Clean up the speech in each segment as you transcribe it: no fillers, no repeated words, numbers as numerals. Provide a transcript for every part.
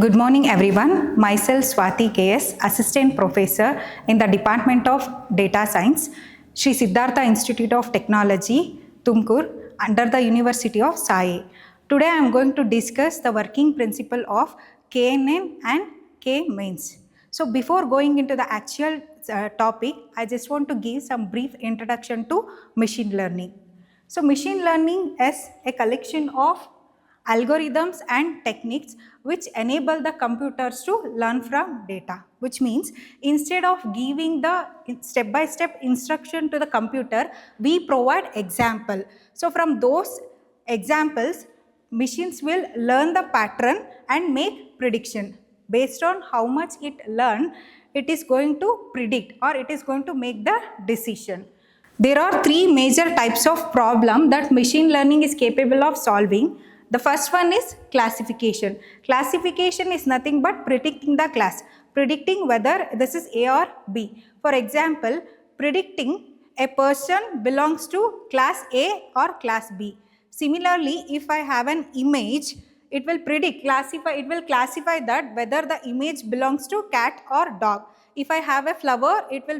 Good morning everyone. Myself Swati KS, Assistant Professor in the Department of Data Science, Sri Siddhartha Institute of Technology, Tumkur, under the University of Sai. Today I am going to discuss the working principle of KNN and K-means. So before going into the actual topic, I just want to give some brief introduction to machine learning. So machine learning is a collection of algorithms and techniques which enable the computers to learn from data, which means instead of giving the step-by-step instruction to the computer, we provide example. So from those examples, machines will learn the pattern and make prediction. Based on how much it learn, it is going to predict or it is going to make the decision. There are three major types of problem that machine learning is capable of solving. The first one is classification. Classification is nothing but predicting the class, predicting whether this is A or B. For example, predicting a person belongs to class A or class B. Similarly, if I have an image, it will classify that whether the image belongs to cat or dog. If I have a flower, it will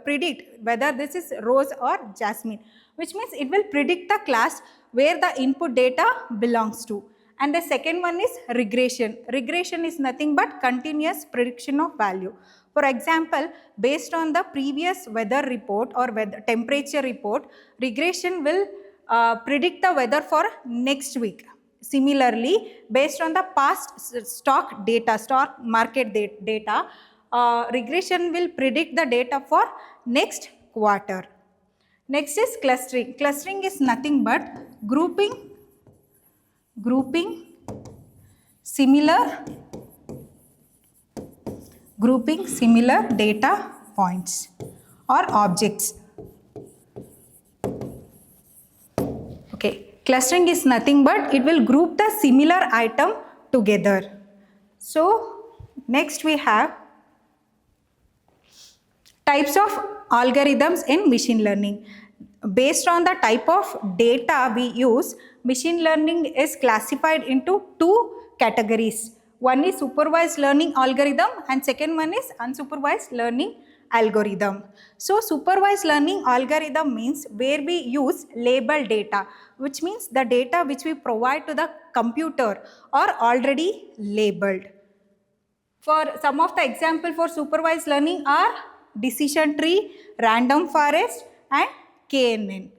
predict whether this is rose or jasmine, which means it will predict the class where the input data belongs to. And the second one is regression. Regression is nothing but continuous prediction of value. For example, based on the previous weather report or weather temperature report, regression will predict the weather for next week. Similarly, based on the past stock market data, regression will predict the data for next quarter. Next is clustering. Clustering is nothing but grouping similar data points or objects. Okay, clustering is nothing but it will group the similar item together. So next we have types of algorithms in machine learning. Based on the type of data we use, machine learning is classified into two categories. One is supervised learning algorithm and second one is unsupervised learning algorithm. So supervised learning algorithm means where we use labeled data, which means the data which we provide to the computer are already labeled. For some of the example for supervised learning are decision tree, random forest and KNN.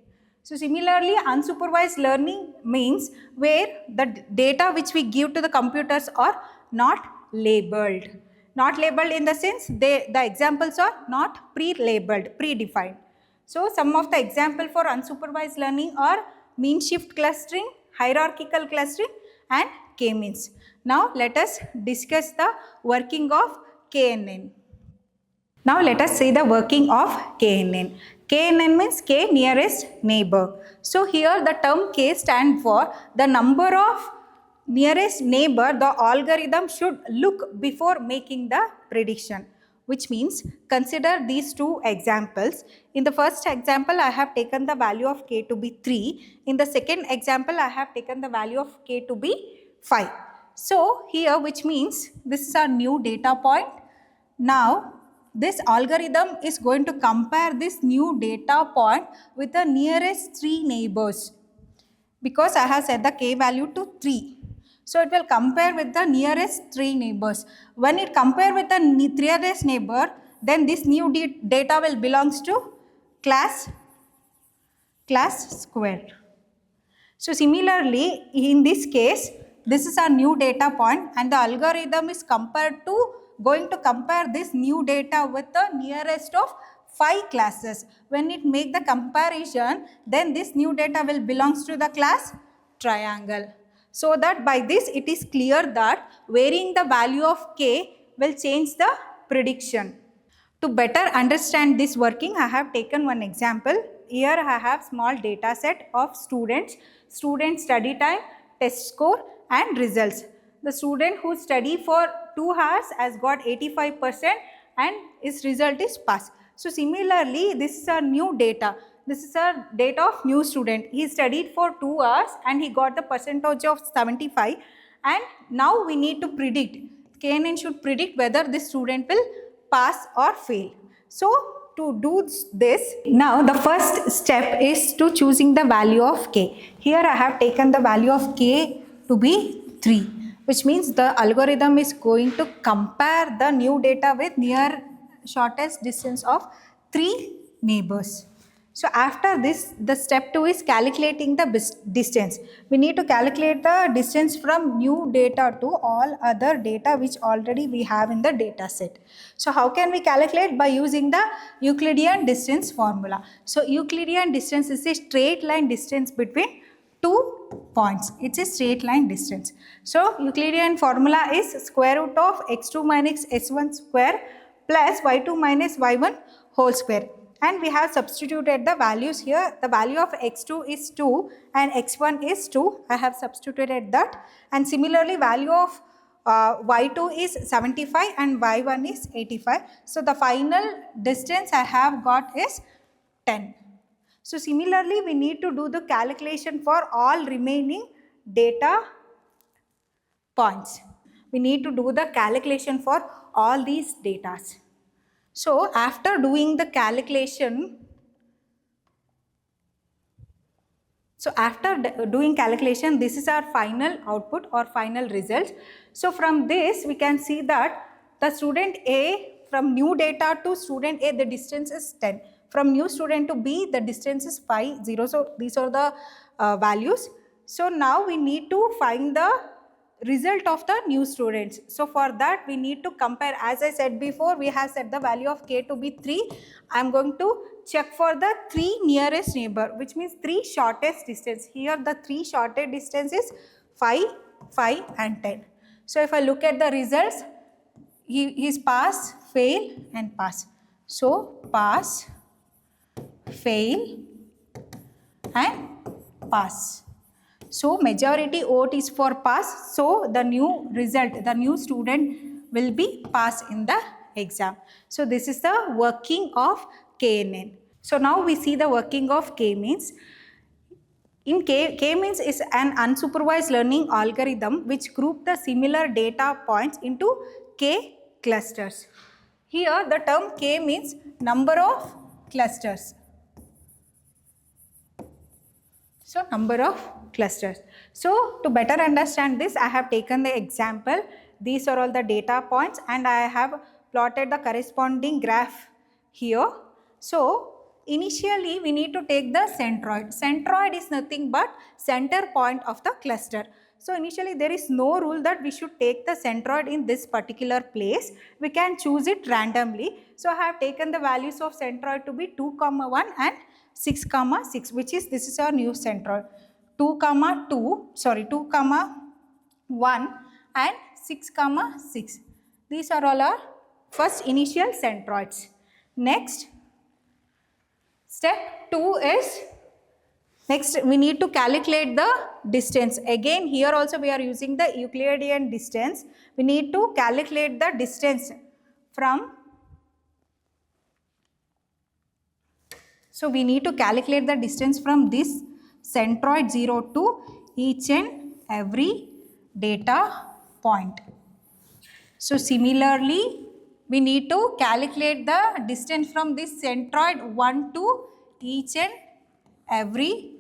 So similarly, unsupervised learning means where the data which we give to the computers are not labeled. Not labeled in the sense the examples are not pre-labeled, predefined. So some of the example for unsupervised learning are mean shift clustering, hierarchical clustering and K-means. Now let us discuss the working of KNN. Now let us see the working of KNN. KNN means K nearest neighbor. So here the term K stands for the number of nearest neighbor the algorithm should look before making the prediction, which means consider these two examples. In the first example, I have taken the value of K to be 3. In the second example, I have taken the value of K to be 5. So here, which means this is our new data point. Now this algorithm is going to compare this new data point with the nearest 3 neighbors, because I have set the K value to 3. So it will compare with the nearest 3 neighbors. When it compare with the nearest neighbor, then this new data will belongs to class square. So similarly, in this case, this is our new data point and the algorithm is going to compare this new data with the nearest of 5 classes. When it make the comparison, then this new data will belongs to the class triangle. So that by this it is clear that varying the value of K will change the prediction. To better understand this working, I have taken one example. Here I have small data set of student study time, test score and results. The student who studied for 2 hours has got 85% and his result is pass. So similarly, this is our new data. This is our data of new student. He studied for 2 hours and he got the percentage of 75 and now we need to predict. KNN should predict whether this student will pass or fail. So to do this, now the first step is to choosing the value of k. Here I have taken the value of k to be 3, which means the algorithm is going to compare the new data with near shortest distance of 3 neighbors. So after this, the step 2 is calculating the distance. We need to calculate the distance from new data to all other data which already we have in the data set. So how can we calculate? By using the Euclidean distance formula. So Euclidean distance is a straight line distance between 2 points. It's a straight line distance. So Euclidean formula is square root of x2 minus s1 square plus y2 minus y1 whole square. And we have substituted the values here. The value of x2 is 2 and x1 is 2. I have substituted that. And similarly, value of y2 is 75 and y1 is 85. So the final distance I have got is 10. So similarly, we need to do the calculation for all remaining data points. We need to do the calculation for all these data. So after doing the calculation, this is our final output or final result. So from this we can see that the student A, from new data to student A, the distance is 10. From new student to B, the distance is 5, 0. So these are the values. So now we need to find the result of the new students. So for that we need to compare. As I said before, we have set the value of k to be 3. I am going to check for the 3 nearest neighbor, which means 3 shortest distance. Here the 3 shortest distance is 5, 5 and 10. So if I look at the results, he is pass, fail and pass. So pass, fail and pass. So majority vote is for pass. So the new result, the new student will be pass in the exam. So this is the working of KNN. So now we see the working of K-means. In K-means is an unsupervised learning algorithm which group the similar data points into K clusters. Here the term K means number of clusters. So number of clusters. So to better understand this, I have taken the example. These are all the data points and I have plotted the corresponding graph here. So initially we need to take the centroid. Centroid is nothing but center point of the cluster. So initially there is no rule that we should take the centroid in this particular place. We can choose it randomly. So I have taken the values of centroid to be 2, 1 and 6, 6, which is, this is our new centroid. 2, 1 and 6, 6. These are all our first initial centroids. Next, step 2 is, next we need to calculate the distance. Again here also we are using the Euclidean distance. We need to calculate the distance from, so we need to calculate the distance from this centroid 0 to each and every data point. So similarly, we need to calculate the distance from this centroid 1 to each and every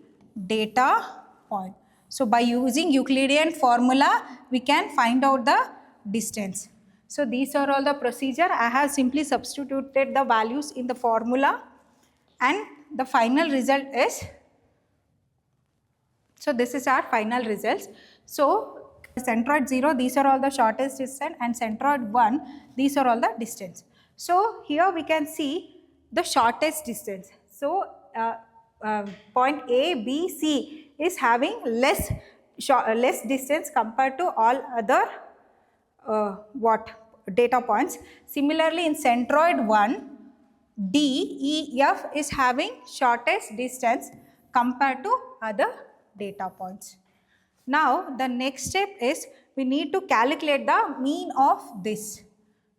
data point. So by using Euclidean formula, we can find out the distance. So these are all the procedure. I have simply substituted the values in the formula and the final result is, so this is our final results. So centroid 0, these are all the shortest distance, and centroid 1, these are all the distance. So here we can see the shortest distance. So point A, B, C is having less distance compared to all other data points. Similarly in centroid 1, D, E, F is having shortest distance compared to other data points. Now the next step is we need to calculate the mean of this.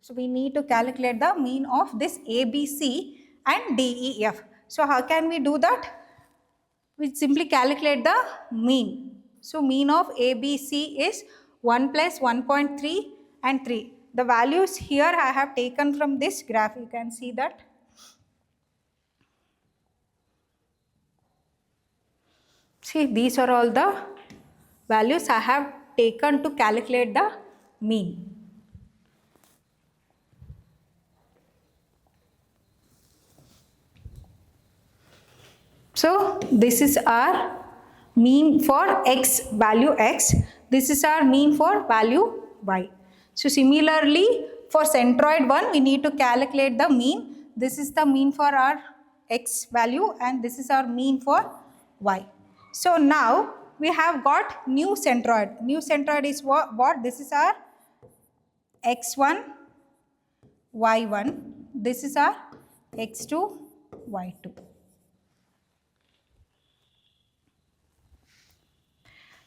So we need to calculate the mean of this A, B, C and D, E, F. So how can we do that? We simply calculate the mean. So mean of A, B, C is 1 plus 1.3 and 3. The values here I have taken from this graph. You can see that. See, these are all the values I have taken to calculate the mean. So this is our mean for x, value x. This is our mean for value y. So similarly for centroid 1 we need to calculate the mean. This is the mean for our x value and this is our mean for y. So now we have got new centroid. New centroid is what? This is our x1, y1. This is our x2, y2.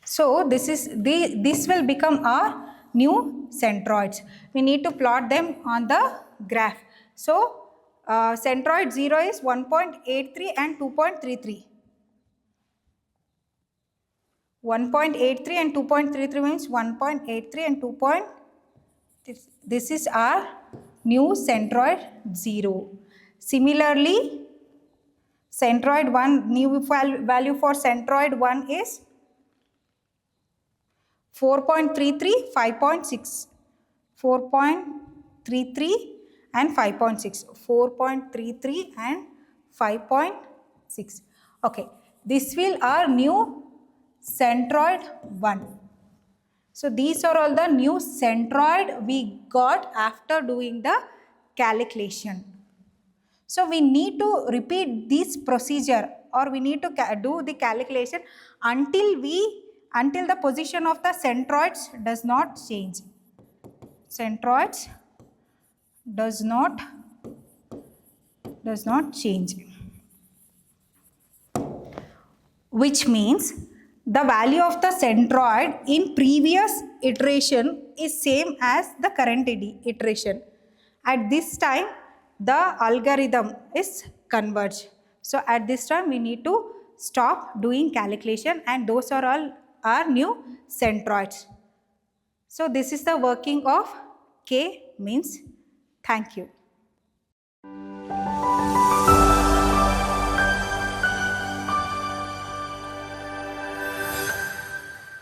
So this will become our new centroids. We need to plot them on the graph. So centroid 0 is 1.83 and 2.33. 1.83 and 2.33 means 1.83 and 2. This is our new centroid 0. Similarly, centroid 1, new value for centroid 1 is 4.33, 5.6. 4.33 and 5.6. 4.33 and 5.6. Okay, this will our new centroid 1. So these are all the new centroid we got after doing the calculation. So we need to repeat this procedure or we need to do the calculation until the position of the centroids does not change. Centroids does not change. Which means the value of the centroid in previous iteration is same as the current iteration. At this time the algorithm is converged. So at this time we need to stop doing calculation and those are all our new centroids. So this is the working of K-means. Thank you.